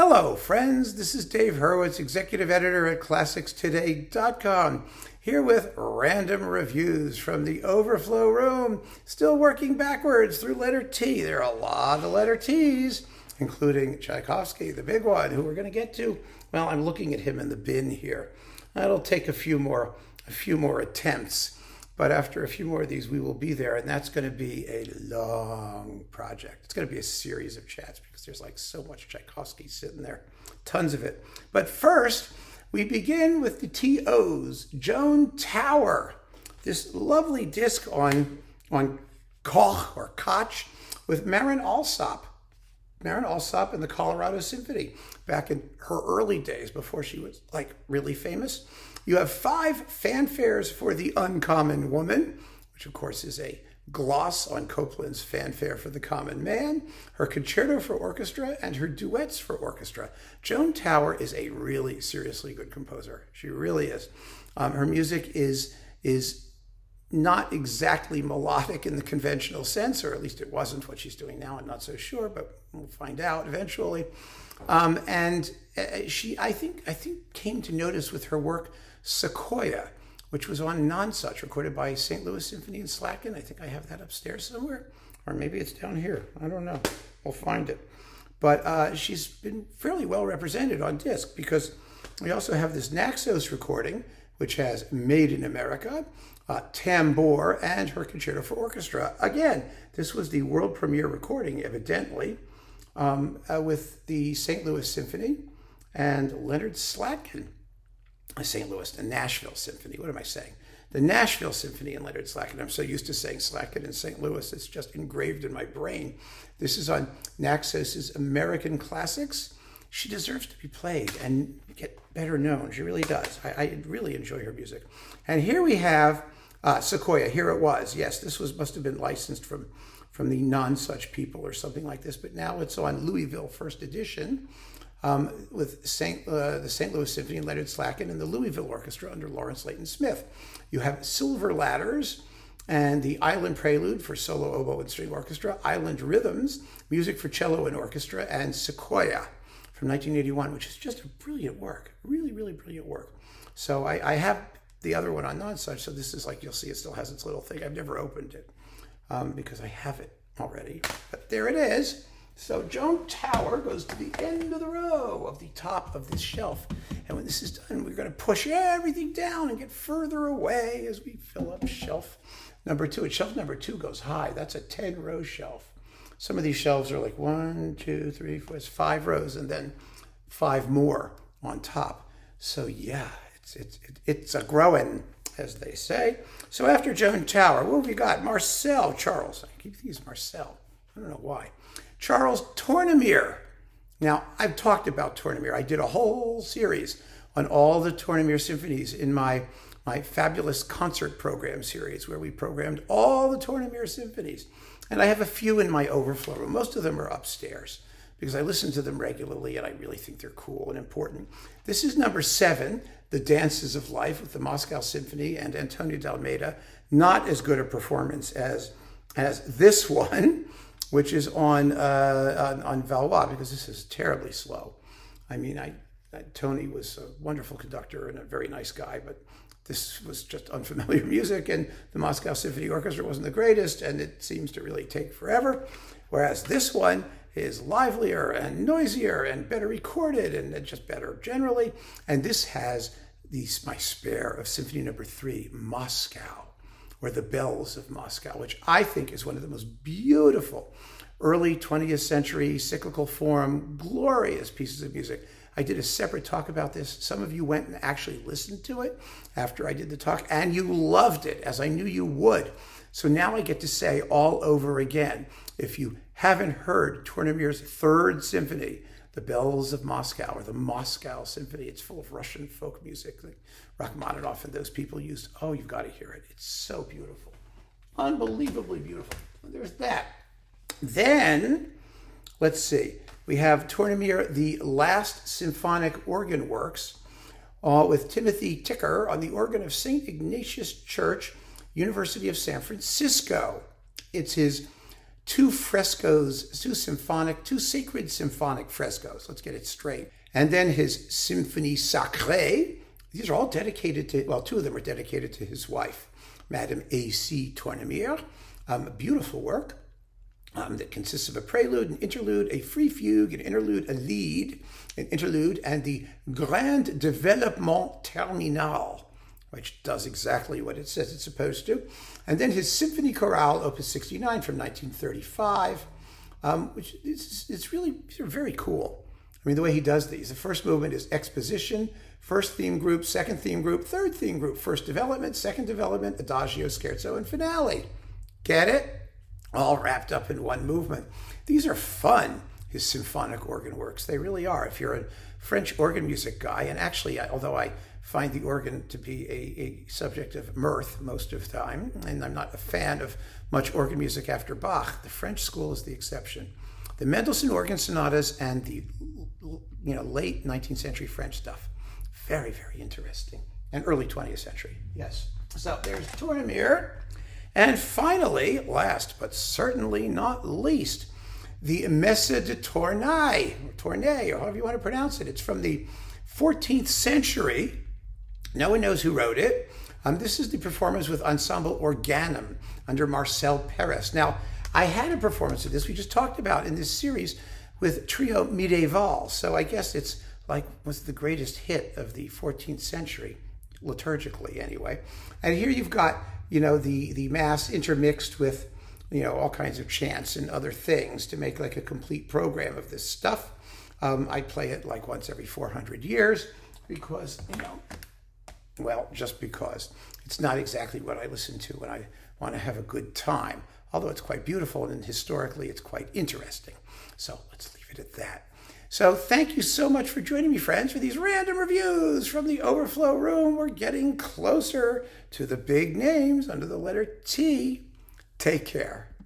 Hello, friends. This is Dave Hurwitz, executive editor at ClassicsToday.com, here with random reviews from the Overflow room, still working backwards through letter T. There are a lot of letter T's, including Tchaikovsky, the big one, who we're going to get to. Well, I'm looking at him in the bin here. That'll take a few more attempts. But after a few more of these, we will be there, and that's going to be a long project. It's going to be a series of chats because there's like so much Tchaikovsky sitting there, tons of it. But first, we begin with the TOs, Joan Tower, this lovely disc on Koch or Koch with Marin Alsop. Marin Alsop and the Colorado Symphony back in her early days before she was like really famous. You have 5 fanfares for the Uncommon Woman, which of course is a gloss on Copland's Fanfare for the Common Man, her Concerto for Orchestra, and her Duets for Orchestra. Joan Tower is a really seriously good composer. She really is. Her music is not exactly melodic in the conventional sense, or at least it wasn't. What she's doing now, I'm not so sure, but we'll find out eventually. And she, I think, came to notice with her work Sequoia, which was on Nonsuch, recorded by St. Louis Symphony in Slacken. I think I have that upstairs somewhere, or maybe it's down here. I don't know. We'll find it. But she's been fairly well represented on disc because we also have this Naxos recording, which has Made in America, Tambour, and her Concerto for Orchestra. Again, this was the world premiere recording, evidently, with the St. Louis Symphony and Leonard Slatkin. The Nashville Symphony. What am I saying? The Nashville Symphony and Leonard Slatkin. I'm so used to saying Slatkin in St. Louis, it's just engraved in my brain. This is on Naxos's American Classics. She deserves to be played and get better known. She really does. I really enjoy her music. And here we have Sequoia. Here it was. Yes, this must have been licensed from the Nonsuch people or something like this, but now it's on Louisville First Edition. With the St. Louis Symphony and Leonard Slatkin and the Louisville Orchestra under Lawrence Layton Smith. You have Silver Ladders and the Island Prelude for solo oboe and string orchestra, Island Rhythms, music for cello and orchestra, and Sequoia from 1981, which is just a brilliant work, really, really brilliant work. So I have the other one on Nonsuch, so this is like, you'll see it still has its little thing. I've never opened it because I have it already, but there it is. So Joan Tower goes to the end of the row of the top of this shelf. And when this is done, we're going to push everything down and get further away as we fill up shelf number 2. And shelf number 2 goes high. That's a 10-row shelf. Some of these shelves are like 1, 2, 3, 4, it's 5 rows and then 5 more on top. So yeah, it's a growing, as they say. So after Joan Tower, what have we got? Charles. I keep thinking it's Marcel. I don't know why. Charles Tournemire. Now, I've talked about Tournamire. I did a whole series on all the Tournamire symphonies in my fabulous concert program series where we programmed all the Tournamire symphonies. And I have a few in my overflow room. Most of them are upstairs because I listen to them regularly and I really think they're cool and important. This is number 7, The Dances of Life with the Moscow Symphony and Antonio D'Almeida. Not as good a performance as this one, which is on Valois, because this is terribly slow. I mean, Tony was a wonderful conductor and a very nice guy, but this was just unfamiliar music, and the Moscow Symphony Orchestra wasn't the greatest, and it seems to really take forever. Whereas this one is livelier and noisier and better recorded and just better generally. And this has my spare of Symphony number 3, Moscow, or The Bells of Moscow, which I think is one of the most beautiful early 20th century cyclical form, glorious pieces of music. I did a separate talk about this. Some of you went and actually listened to it after I did the talk, and you loved it, as I knew you would. So now I get to say all over again, if you haven't heard Tournamire's 3rd Symphony, The Bells of Moscow, or the Moscow Symphony, it's full of Russian folk music that Rachmaninoff and those people used. Oh, you've got to hear it. It's so beautiful. Unbelievably beautiful. There's that. Then, let's see. We have Tournamire, The Last Symphonic Organ Works, with Timothy Ticker on the organ of St. Ignatius Church, University of San Francisco. It's his 2 frescoes, 2 sacred symphonic frescoes. Let's get it straight. And then his Symphonie Sacrée. These are all dedicated to, well, 2 of them are dedicated to his wife, Madame A.C. Tournemire. A beautiful work that consists of a prelude, an interlude, a free fugue, an interlude, a lead, an interlude, and the Grand Développement Terminal, which does exactly what it says it's supposed to. And then his Symphony Chorale, Opus 69 from 1935, which it's really, these are very cool. I mean, the way he does these. The first movement is exposition, first theme group, second theme group, third theme group, first development, second development, adagio, scherzo, and finale. Get it? All wrapped up in one movement. These are fun, his symphonic organ works. They really are. If you're a French organ music guy, and actually, although I find the organ to be a subject of mirth most of the time, and I'm not a fan of much organ music after Bach, the French school is the exception. The Mendelssohn organ sonatas and the late 19th century French stuff. Very, very interesting. And early 20th century, yes. So there's Tournamire. And finally, last but certainly not least, the Messe de Tournai, or Tournai, or however you want to pronounce it. It's from the 14th century. No one knows who wrote it. This is the performance with Ensemble Organum under Marcel Perez. Now, I had a performance of this we just talked about in this series with Trio Medieval. So I guess it's like was the greatest hit of the 14th century, liturgically anyway. And here you've got, the mass intermixed with, all kinds of chants and other things to make like a complete program of this stuff. I play it like once every 400 years because, just because. It's not exactly what I listen to when I want to have a good time, although it's quite beautiful and historically it's quite interesting. So let's leave it at that. So thank you so much for joining me, friends, for these random reviews from the Overflow Room. We're getting closer to the big names under the letter T. Take care.